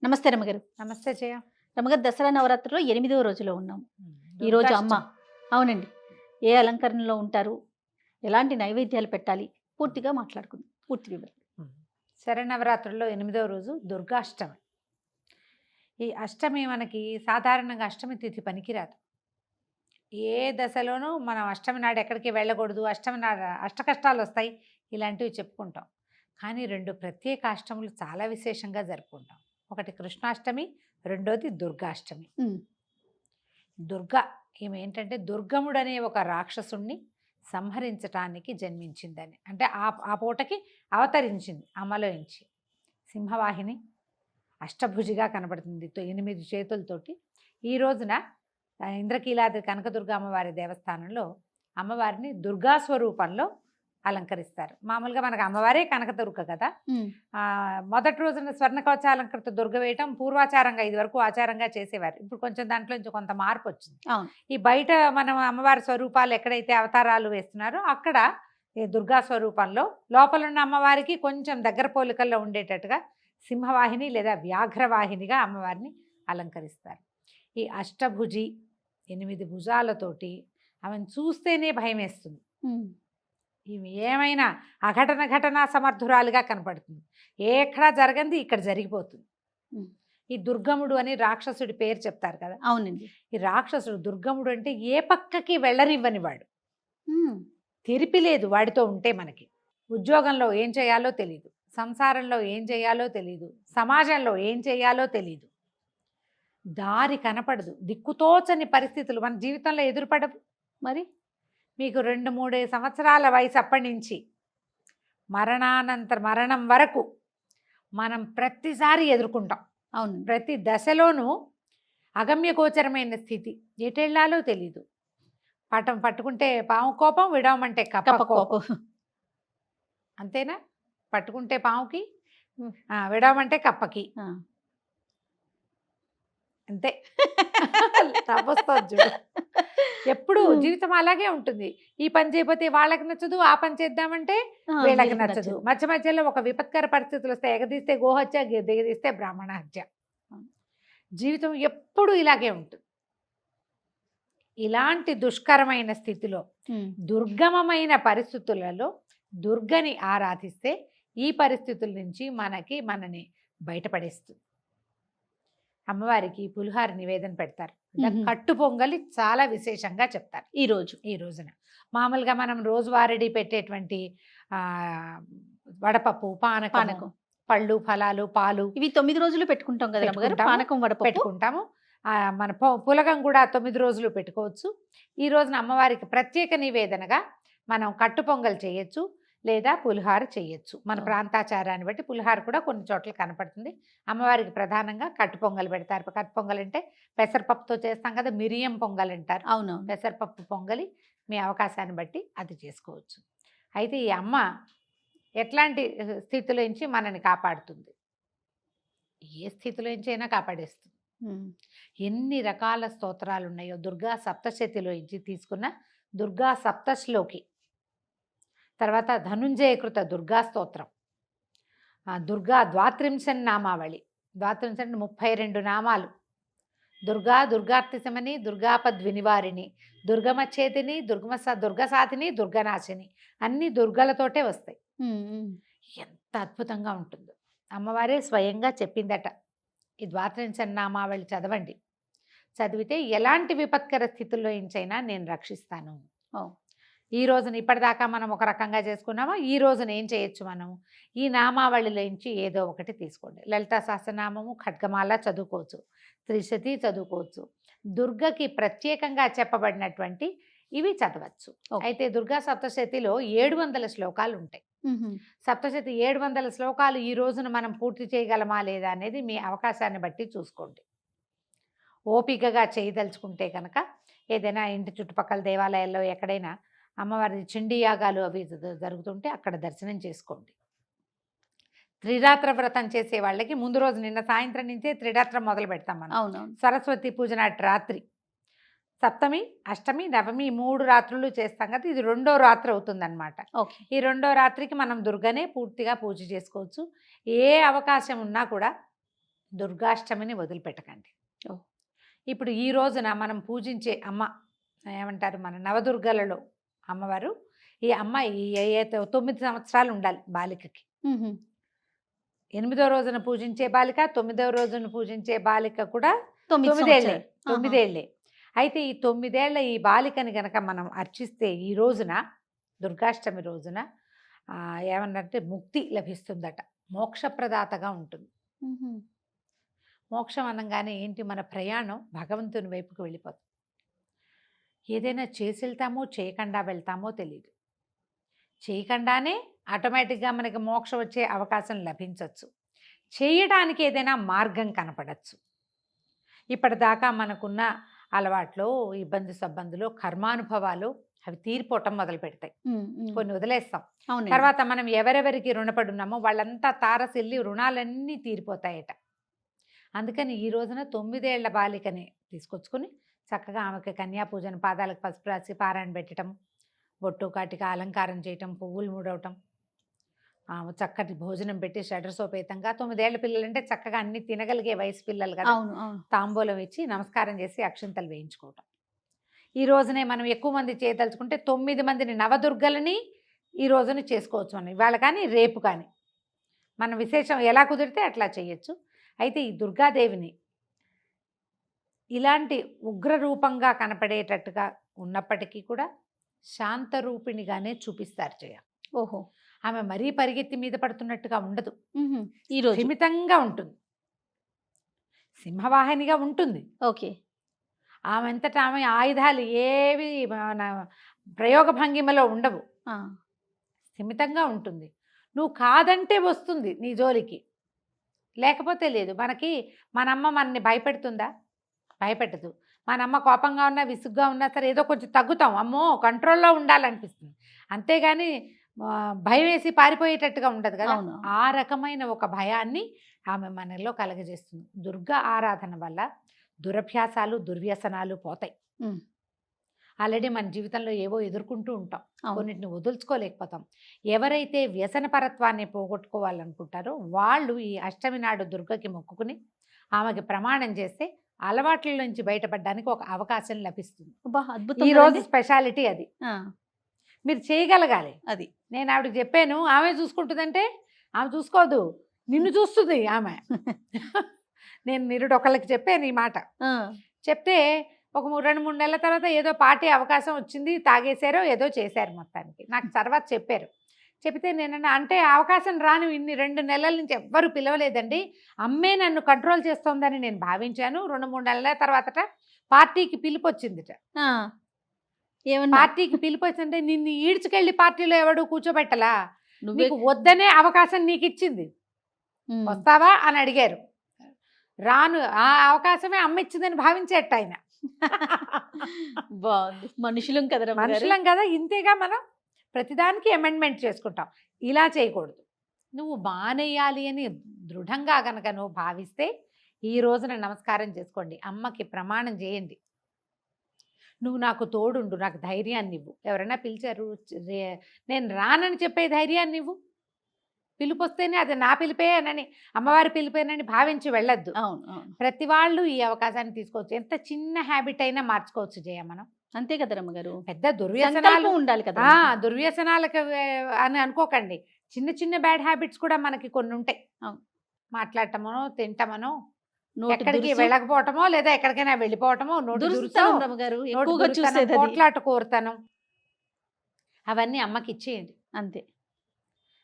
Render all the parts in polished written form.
నమస్తే రమగారు. నమస్తే జయ. రమగారు, దసరా నవరాత్రిలో 8వ రోజులో ఉన్నాం. ఈరోజు అమ్మ దుర్గాష్టమి. అవునండి. ఏ అలంకరణలో ఉంటారు? ఎలాంటి నైవేద్యాలు పెట్టాలి? పూర్తిగా మాట్లాడుకుందాం. పూర్తి వివరణ. శరన్నవరాత్రుల్లో 8వ రోజు దుర్గాష్టమి. ఈ అష్టమి మనకి సాధారణంగా అష్టమి తిథి పనికిరాదు. ఏ దశలోనూ మనం అష్టమి నాడు ఎక్కడికి వెళ్ళకూడదు, అష్టమి నాడు అష్ట కష్టాలు వస్తాయి, ఇలాంటివి చెప్పుకుంటాం. కానీ రెండు ప్రత్యేక అష్టములు చాలా విశేషంగా జరుపుకుంటాం. ఒకటి కృష్ణాష్టమి, రెండోది దుర్గాష్టమి. దుర్గా ఈమె ఏంటంటే దుర్గముడు అనే ఒక రాక్షసుణ్ణి సంహరించటానికి జన్మించిందని, అంటే ఆ పూటకి అవతరించింది అమలోంచి. సింహవాహిని అష్టభుజిగా కనబడుతుంది 8 చేతులతోటి. ఈ రోజున ఇంద్రకీలాద్రి కనకదుర్గ అమ్మవారి దేవస్థానంలో అమ్మవారిని దుర్గా స్వరూపంలో అలంకరిస్తారు. మామూలుగా మనకు అమ్మవారే కనకదుర్గ కదా. మొదటి రోజున స్వర్ణ కవచాలంకృత దుర్గ వేయటం పూర్వాచారంగా ఇది వరకు ఆచారంగా చేసేవారు. ఇప్పుడు కొంచెం దాంట్లో నుంచి కొంత మార్పు వచ్చింది. ఈ బయట మనం అమ్మవారి స్వరూపాలు ఎక్కడైతే అవతారాలు వేస్తున్నారో అక్కడ ఈ దుర్గా స్వరూపంలో లోపలున్న అమ్మవారికి కొంచెం దగ్గర పోలికల్లో ఉండేటట్టుగా సింహవాహిని లేదా వ్యాఘ్రవాహినిగా అమ్మవారిని అలంకరిస్తారు. ఈ అష్టభుజి 8 భుజాలతోటి ఆమెను చూస్తేనే భయం వేస్తుంది. ఇవి ఏమైనా ఘటనా సమర్థురాలుగా కనపడుతుంది. ఎక్కడా జరగంది ఇక్కడ జరిగిపోతుంది. ఈ దుర్గముడు అని రాక్షసుడి పేరు చెప్తారు కదా. అవునండి. ఈ రాక్షసుడు దుర్గముడు అంటే ఏ పక్కకి వెళ్ళనివ్వని వాడు. తెరిపి లేదు వాడితో ఉంటే. మనకి ఉద్యోగంలో ఏం చేయాలో తెలీదు, సంసారంలో ఏం చేయాలో తెలీదు, సమాజంలో ఏం చేయాలో తెలీదు, దారి కనపడదు, దిక్కుతోచని పరిస్థితులు మన జీవితంలో ఎదురుపడవు. మరి మీకు 2-3 సంవత్సరాల వయసు అప్పటి నుంచి మరణం వరకు మనం ప్రతిసారి ఎదుర్కొంటాం. అవును. ప్రతి ప్రతి దశలోనూ అగమ్యగోచరమైన స్థితి, ఎటెళ్లాలో తెలీదు. పట్టుకుంటే పాము కోపం, విడవమంటే కప్ప కోపం. అంతేనా? పట్టుకుంటే పాముకి, విడవమంటే కప్పకి. అంతే. తప్పొస్తుంది చూడు. ఎప్పుడు జీవితం అలాగే ఉంటుంది. ఈ పని చేయకపోతే వాళ్ళకి నచ్చదు, ఆ పని చేద్దామంటే వీళ్ళకి నచ్చదు. మధ్యలో ఒక విపత్కర పరిస్థితులు వస్తాయి. ఎగదీస్తే గోహత్య, దిగదీస్తే బ్రాహ్మణ హత్య. జీవితం ఎప్పుడు ఇలాగే ఉంటుంది. ఇలాంటి దుష్కరమైన స్థితిలో, దుర్గమమైన పరిస్థితులలో దుర్గని ఆరాధిస్తే ఈ పరిస్థితుల నుంచి మనని బయటపడేస్తుంది. అమ్మవారికి పులిహార నివేదన పెడతారు. కట్టు పొంగలి చాలా విశేషంగా చెప్తారు ఈ రోజున. మామూలుగా మనం రోజువారీ పెట్టేటువంటి వడపప్పు, పానకం, పళ్ళు, ఫలాలు, పాలు, ఇవి 9 రోజులు పెట్టుకుంటాం కదా. పానకం, వడపప్పు పెట్టుకుంటాము. మన పులగం కూడా 9 రోజులు పెట్టుకోవచ్చు. ఈ రోజున అమ్మవారికి ప్రత్యేక నివేదనగా మనం కట్టు పొంగల్ చేయొచ్చు, లేదా పులిహార చేయొచ్చు. మన ప్రాంతాచారాన్ని బట్టి పులిహార కూడా కొన్ని చోట్ల కనపడుతుంది. అమ్మవారికి ప్రధానంగా కట్టు పొంగల్ పెడతారు. కట్టు పొంగల్ అంటే పెసరపప్పుతో చేస్తాం కదా, మిరియం పొంగల్ అంటారు. అవును. పెసరపప్పు పొంగలి మీ అవకాశాన్ని బట్టి అది చేసుకోవచ్చు. అయితే ఈ అమ్మ ఎట్లాంటి స్థితిలో నుంచి మనని కాపాడుతుంది? ఏ స్థితిలో నుంచి అయినా కాపాడేస్తుంది. ఎన్ని రకాల స్తోత్రాలు ఉన్నాయో. దుర్గా సప్తశతిలో నుంచి తీసుకున్న దుర్గా సప్తశ్లోకి, తర్వాత ధనుంజయకృత దుర్గా స్తోత్రం, దుర్గా ద్వాత్రింశన్ నామావళి, 32 నామాలు. దుర్గార్తిశమని, దుర్గాపద్వినివారిణి, దుర్గమచ్చేతిని, దుర్గసాధిని, దుర్గనాశిని, అన్ని దుర్గలతోటే వస్తాయి. ఎంత అద్భుతంగా ఉంటుందో. అమ్మవారే స్వయంగా చెప్పిందట, ఈ ద్వాత్రింశన్ నామావళి చదవండి. చదివితే ఎలాంటి విపత్కర స్థితుల్లో ఇంచైనా నేను రక్షిస్తాను. ఈ రోజున ఇప్పటిదాకా మనం ఒక రకంగా చేసుకున్నామా, ఈ రోజున ఏం చేయొచ్చు? మనం ఈ నామావళిలోంచి ఏదో ఒకటి తీసుకోండి. లలితా సహస్రనామము, ఖడ్గమాల చదువుకోవచ్చు, త్రిశతి చదువుకోవచ్చు. దుర్గకి ప్రత్యేకంగా చెప్పబడినటువంటి ఇవి చదవచ్చు. అయితే దుర్గా సప్తశతిలో 700 శ్లోకాలు ఉంటాయి. సప్తశతి 700 శ్లోకాలు ఈ రోజున మనం పూర్తి చేయగలమా లేదా అనేది మీ అవకాశాన్ని బట్టి చూసుకోండి. ఓపికగా చేయదలుచుకుంటే కనుక ఏదైనా ఇంటి చుట్టుపక్కల దేవాలయాల్లో ఎక్కడైనా అమ్మవారి చండీ యాగాలు అవి జరుగుతుంటే అక్కడ దర్శనం చేసుకోండి. త్రిరాత్ర వ్రతం చేసే వాళ్ళకి ముందు రోజు, నిన్న సాయంత్రం నుంచే త్రిరాత్రం మొదలు పెడతాం మనం. అవునవును. సరస్వతి పూజ నాటి రాత్రి, సప్తమి, అష్టమి, నవమి 3 రాత్రులు చేస్తాం కదా. ఇది 2వ రాత్రి అవుతుందన్నమాట. ఈ 2వ రాత్రికి మనం దుర్గనే పూర్తిగా పూజ చేసుకోవచ్చు. ఏ అవకాశం ఉన్నా కూడా దుర్గాష్టమిని వదిలిపెట్టకండి. ఓ. ఇప్పుడు ఈ రోజున మనం పూజించే అమ్మ ఏమంటారు, మన నవదుర్గలలో అమ్మవారు, ఈ అమ్మ 9 సంవత్సరాలు ఉండాలి బాలికకి. 8వ రోజున పూజించే బాలిక, 9వ రోజున పూజించే బాలిక కూడా 9 ఏళ్ళే. అయితే ఈ 9 ఏళ్ల ఈ బాలికని గనక మనం అర్చిస్తే ఈ రోజున దుర్గాష్టమి రోజున ఏమన్నంటే ముక్తి లభిస్తుందట, మోక్షప్రదాతగా ఉంటుంది. మోక్షం అనగానే ఏంటి, మన ప్రయాణం భగవంతుని వైపుకు వెళ్ళిపోతుంది. ఏదైనా చేసి వెళ్తామో చేయకుండా వెళ్తామో తెలియదు. చేయకుండానే ఆటోమేటిక్గా మనకి మోక్షం వచ్చే అవకాశం లభించవచ్చు. చేయడానికి ఏదైనా మార్గం కనపడచ్చు. ఇప్పటిదాకా మనకున్న అలవాట్లు, ఇబ్బంది సబ్బందులు, కర్మానుభవాలు అవి తీరిపోవటం మొదలు పెడతాయి. కొన్ని వదిలేస్తాం. తర్వాత మనం ఎవరెవరికి రుణపడి ఉన్నామో వాళ్ళంతా తారసిల్లి రుణాలన్నీ తీరిపోతాయట. అందుకని ఈ రోజున 9 ఏళ్ల బాలికని తీసుకొచ్చుకుని చక్కగా ఆమెకి కన్యాపూజన, పాదాలకు పసుపు రాసి పారాయణ పెట్టడం, బొట్టు కాటిక అలంకారం చేయటం, పువ్వులు ముడవటం, చక్కటి భోజనం పెట్టి షడ్రసోపేతంగా, 9 ఏళ్ల పిల్లలంటే చక్కగా అన్ని తినగలిగే వయసు పిల్లలు కదా, తాంబూలం ఇచ్చి నమస్కారం చేసి అక్షింతలు వేయించుకోవటం. ఈ రోజునే మనం ఎక్కువ మంది చేయదలుచుకుంటే 9 మందిని నవదుర్గలని ఈ రోజున చేసుకోవచ్చు. మనం ఇవాళ కానీ రేపు కానీ మన విశేషం ఎలా కుదిరితే అట్లా చేయొచ్చు. అయితే ఈ దుర్గాదేవిని ఇలాంటి ఉగ్ర రూపంగా కనపడేటట్టుగా ఉన్నప్పటికీ కూడా శాంతరూపిణిగానే చూపిస్తారు జయ. ఓహో. ఆమె మరీ పరిగెత్తి మీద పడుతున్నట్టుగా ఉండదు. ఈరోజు స్థిమితంగా ఉంటుంది, సింహవాహినిగా ఉంటుంది. ఓకే. ఆమె అంతటా ఆమె ఆయుధాలు ఏవి మన ప్రయోగ భంగిమలో ఉండవు, స్థిమితంగా ఉంటుంది. నువ్వు కాదంటే వస్తుంది నీ జోలికి, లేకపోతే లేదు. మనమ్మ మనని భయపెడుతుందా? భయపెట్టదు. మనమ్మ కోపంగా ఉన్నా, విసుగ్గా ఉన్నా సరే ఏదో కొంచెం తగ్గుతాం, అమ్మో కంట్రోల్లో ఉండాలనిపిస్తుంది. అంతేగాని భయం వేసి పారిపోయేటట్టుగా ఉండదు కదా. ఆ రకమైన ఒక భయాన్ని ఆమె మనలో కలగజేస్తుంది. దుర్గా ఆరాధన వల్ల దురభ్యాసాలు, దుర్వ్యసనాలు పోతాయి. ఆల్రెడీ మన జీవితంలో ఏవో ఎదుర్కొంటూ ఉంటాం, కొన్నిటిని వదులుచుకోలేకపోతాం. ఎవరైతే వ్యసనపరత్వాన్ని పోగొట్టుకోవాలనుకుంటారో వాళ్ళు ఈ అష్టమి నాడు దుర్గకి మొక్కుకుని ఆమెకి ప్రమాణం చేస్తే అలవాట్ల నుంచి బయటపడడానికి ఒక అవకాశం లభిస్తుంది. ఈ రోజు స్పెషాలిటీ అది. మీరు చేయగలగాలి. అది నేను ఆవిడకి చెప్పాను. ఆమె చూసుకుంటుందంటే ఆమె చూసుకోదు, నిన్ను చూస్తుంది ఆమె. నేను నిరుడొకళ్ళకి చెప్పాను ఈ మాట. చెప్తే ఒక 2-3 నెలల తర్వాత ఏదో పార్టీ అవకాశం వచ్చింది, తాగేశారో ఏదో చేశారు. మొత్తానికి నాకు తర్వాత చెప్పారు. చెప్తే నేను అంటే అవకాశం రాను, ఇన్ని 2 నెలల నుంచి ఎవ్వరు పిలవలేదండి, అమ్మే నన్ను కంట్రోల్ చేస్తోందని నేను భావించాను. 2-3 నెలల తర్వాత పార్టీకి పిలుపు వచ్చిందిట. పార్టీకి పిలుపు వచ్చిందంటే నిన్ను ఈడ్చుకెళ్ళి పార్టీలో ఎవడు కూర్చోబెట్టలా, నీకు వద్దనే అవకాశం నీకు ఇచ్చింది, వస్తావా అని అడిగారు. రాను, ఆ అవకాశమే అమ్మ ఇచ్చిందని భావించేట ఆయన. బాగుంది. మనుషులం కదా, ఇంతేగా. మనం ప్రతిదానికి అమెండ్మెంట్ చేసుకుంటాం. ఇలా చేయకూడదు. నువ్వు మానేయాలి అని దృఢంగా కనుక నువ్వు భావిస్తే ఈ రోజున నమస్కారం చేసుకోండి, అమ్మకి ప్రమాణం చేయండి. నువ్వు నాకు తోడుండు, నాకు ధైర్యాన్ని ఇవ్వు. ఎవరైనా పిలిచారు, నేను రానని చెప్పే ధైర్యాన్ని ఇవ్వు. పిలుపు వస్తేనే అది నా పిలిపే అని, అమ్మవారి పిలిపేనని భావించి వెళ్ళొద్దు. ప్రతి వాళ్ళు ఈ అవకాశాన్ని తీసుకోవచ్చు. ఎంత చిన్న హ్యాబిట్ అయినా మార్చుకోవచ్చు జయ మనం. అంతే కదా రమ్మగారు. పెద్ద దుర్వ్యసనాలు ఉండాలి కదా. దుర్వ్యసనాలకు అని అనుకోకండి. చిన్న చిన్న బ్యాడ్ హ్యాబిట్స్ కూడా మనకి కొన్ని ఉంటాయి. మాట్లాడటమో, తింటమనో, ఎక్కడికి వెళ్ళకపోవటమో, లేదా ఎక్కడికైనా వెళ్ళిపోవటమో, కోట్లాట కోరుతాను, అవన్నీ అమ్మకి ఇచ్చేయండి. అంతే.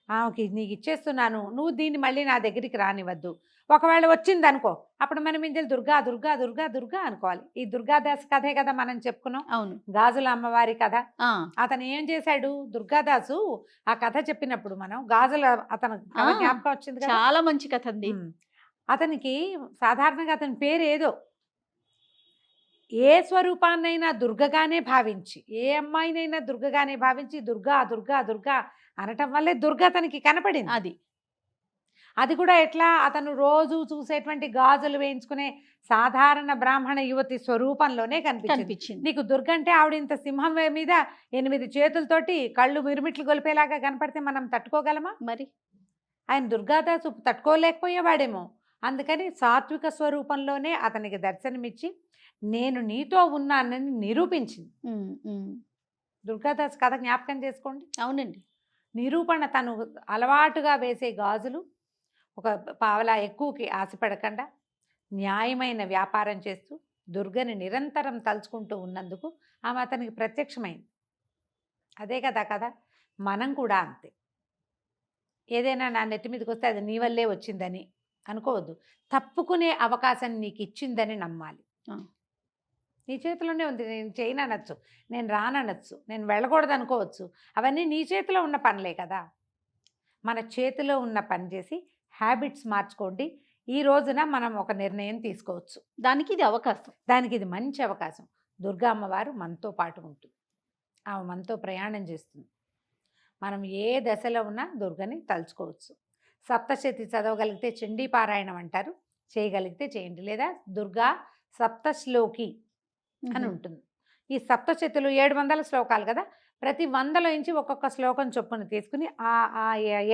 ఆమెకి నీకు ఇచ్చేస్తున్నాను, నువ్వు దీన్ని మళ్ళీ నా దగ్గరికి రానివద్దు. ఒకవేళ వచ్చింది అనుకో, అప్పుడు మనం ఇంజలు దుర్గా దుర్గా దుర్గా దుర్గా అనుకోవాలి. ఈ దుర్గాదాస్ కథే కదా మనం చెప్పుకున్నాం. అవును, గాజుల అమ్మవారి కథ. అతను ఏం చేశాడు దుర్గాదాసు, ఆ కథ చెప్పినప్పుడు మనం గాజుల అతను జ్ఞాపకం వచ్చింది. చాలా మంచి కథ అండి. అతనికి సాధారణంగా అతని పేరు ఏదో, ఏ స్వరూపాన్నైనా దుర్గగానే భావించి, ఏ అమ్మాయినైనా దుర్గగానే భావించి దుర్గా దుర్గా దుర్గా అనటం వల్లే దుర్గ అతనికి కనపడింది. అది కూడా ఎట్లా, అతను రోజు చూసేటువంటి గాజులు వేయించుకునే సాధారణ బ్రాహ్మణ యువతి స్వరూపంలోనే కనిపించింది. నీకు దుర్గ అంటే ఆవిడ ఇంత సింహం మీద 8 చేతులతోటి కళ్ళు మిరుమిట్లు గొలిపేలాగా కనపడితే మనం తట్టుకోగలమా? మరి ఆయన దుర్గాదాసు తట్టుకోలేకపోయేవాడేమో. అందుకని సాత్విక స్వరూపంలోనే అతనికి దర్శనమిచ్చి నేను నీతో ఉన్నానని నిరూపించింది. దుర్గాదాస్ కథ జ్ఞాపకం చేసుకోండి. అవునండి. నిరూపణ తను అలవాటుగా వేసే గాజులు ఒక పావలా ఎక్కువకి ఆశపడకుండా న్యాయమైన వ్యాపారం చేస్తూ దుర్గని నిరంతరం తలుచుకుంటూ ఉన్నందుకు ఆమె అతనికి ప్రత్యక్షమైంది. అదే కదా కదా, మనం కూడా అంతే. ఏదైనా నా నెత్తి మీదకి వస్తే అది నీ వల్లే వచ్చిందని అనుకోవద్దు. తప్పుకునే అవకాశం నీకు ఇచ్చిందని నమ్మాలి. నీ చేతిలోనే ఉంది. నేను చేయననొచ్చు, నేను రాననొచ్చు, నేను వెళ్ళకూడదు అనుకోవచ్చు. అవన్నీ నీ చేతిలో ఉన్న పనులే కదా. మన చేతిలో ఉన్న పని చేసి హ్యాబిట్స్ మార్చుకోండి. ఈ రోజున మనం ఒక నిర్ణయం తీసుకోవచ్చు. దానికి ఇది అవకాశం. దానికి ఇది మంచి అవకాశం. దుర్గా అమ్మవారు మనతో పాటు ఉంటుంది. ఆమె మనతో ప్రయాణం చేస్తుంది. మనం ఏ దశలో ఉన్నా దుర్గని తలుచుకోవచ్చు. సప్తశతి చదవగలిగితే చండీ పారాయణం అంటారు, చేయగలిగితే చేయండి. లేదా దుర్గా సప్తశ్లోకి అని ఉంటుంది. ఈ సప్తశతులు 700 శ్లోకాలు కదా. ప్రతి 100లో నుంచి ఒక్కొక్క శ్లోకం చొప్పున తీసుకుని ఆ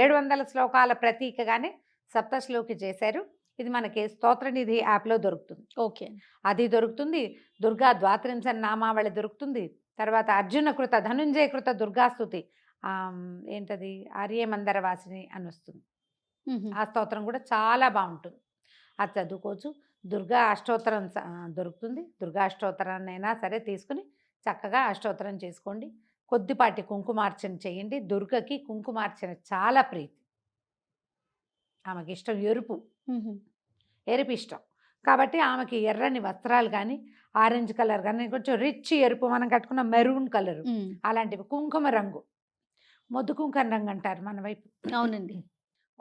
700 శ్లోకాల ప్రతీకగానే సప్తశ్లోకి చేశారు. ఇది మనకి స్తోత్రనిధి యాప్లో దొరుకుతుంది. ఓకే, అది దొరుకుతుంది. దుర్గా ద్వాత్రింశ నామావళి దొరుకుతుంది. తర్వాత అర్జున కృత ధనుంజయ కృత దుర్గాస్తుతి ఏంటది ఆర్యమందర వాసిని అని వస్తుంది. ఆ స్తోత్రం కూడా చాలా బాగుంటుంది. అది చదువుకోవచ్చు. దుర్గా అష్టోత్తరం దొరుకుతుంది. దుర్గా అష్టోత్తరాన్నైనా సరే తీసుకుని చక్కగా అష్టోత్తరం చేసుకోండి. కొద్దిపాటి కుంకుమార్చన చేయండి. దుర్గకి కుంకుమార్చన చాలా ప్రీతి. ఆమెకి ఇష్టం ఎరుపు ఇష్టం కాబట్టి ఆమెకి ఎర్రని వస్త్రాలు కానీ ఆరెంజ్ కలర్ కానీ కొంచెం రిచ్ ఎరుపు, మనం కట్టుకున్న మెరూన్ కలరు అలాంటివి, కుంకుమ రంగు, మొద్దు కుంకుమ రంగు అంటారు మన వైపు. అవునండి.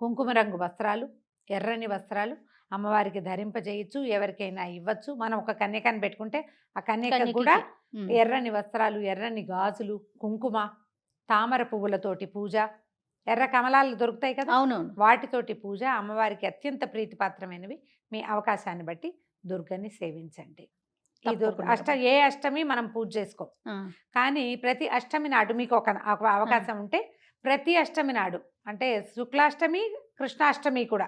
కుంకుమ రంగు వస్త్రాలు, ఎర్రని వస్త్రాలు అమ్మవారికి ధరింపజేయచ్చు, ఎవరికైనా ఇవ్వచ్చు. మనం ఒక కన్యకని పెట్టుకుంటే ఆ కన్యక కూడా ఎర్రని వస్త్రాలు, ఎర్రని గాజులు, కుంకుమ, తామర పువ్వులతోటి పూజ, ఎర్ర కమలాలు దొరుకుతాయి కదా, అవునవును, వాటితోటి పూజ అమ్మవారికి అత్యంత ప్రీతిపాత్రమైనవి. మీ అవకాశాన్ని బట్టి దుర్గని సేవించండి. ఈ ఏ అష్టమి మనం పూజ చేసుకోం, కానీ ప్రతి అష్టమి నాడు మీకు ఒక అవకాశం ఉంటే ప్రతి అష్టమి నాడు, అంటే శుక్లాష్టమి కృష్ణాష్టమి కూడా,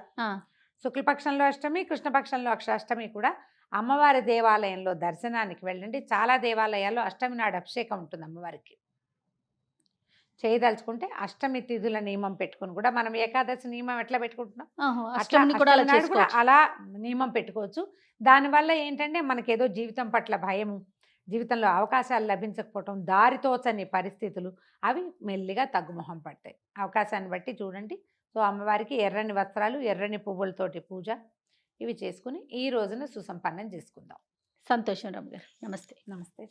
శుక్లపక్షంలో అష్టమి కృష్ణపక్షంలో అష్టమి కూడా అమ్మవారి దేవాలయంలో దర్శనానికి వెళ్ళండి. చాలా దేవాలయాల్లో అష్టమి నాడు అభిషేకం ఉంటుంది అమ్మవారికి. చేయదలుచుకుంటే అష్టమి తిథుల నియమం పెట్టుకుని కూడా, మనం ఏకాదశి నియమం ఎట్లా పెట్టుకుంటున్నాం కూడా అలా నియమం పెట్టుకోవచ్చు. దానివల్ల ఏంటంటే మనకేదో జీవితం పట్ల భయము, జీవితంలో అవకాశాలు లభించకపోవటం, దారితోచని పరిస్థితులు అవి మెల్లిగా తగ్గుముఖం పడతాయి. అవకాశాన్ని బట్టి చూడండి. సో అమ్మవారికి ఎర్రని వస్త్రాలు, ఎర్రని పువ్వులతోటి పూజ ఇవి చేసుకుని ఈ రోజున సుసంపన్నం చేసుకుందాం. సంతోషం రమ్య గారు. నమస్తే. నమస్తే.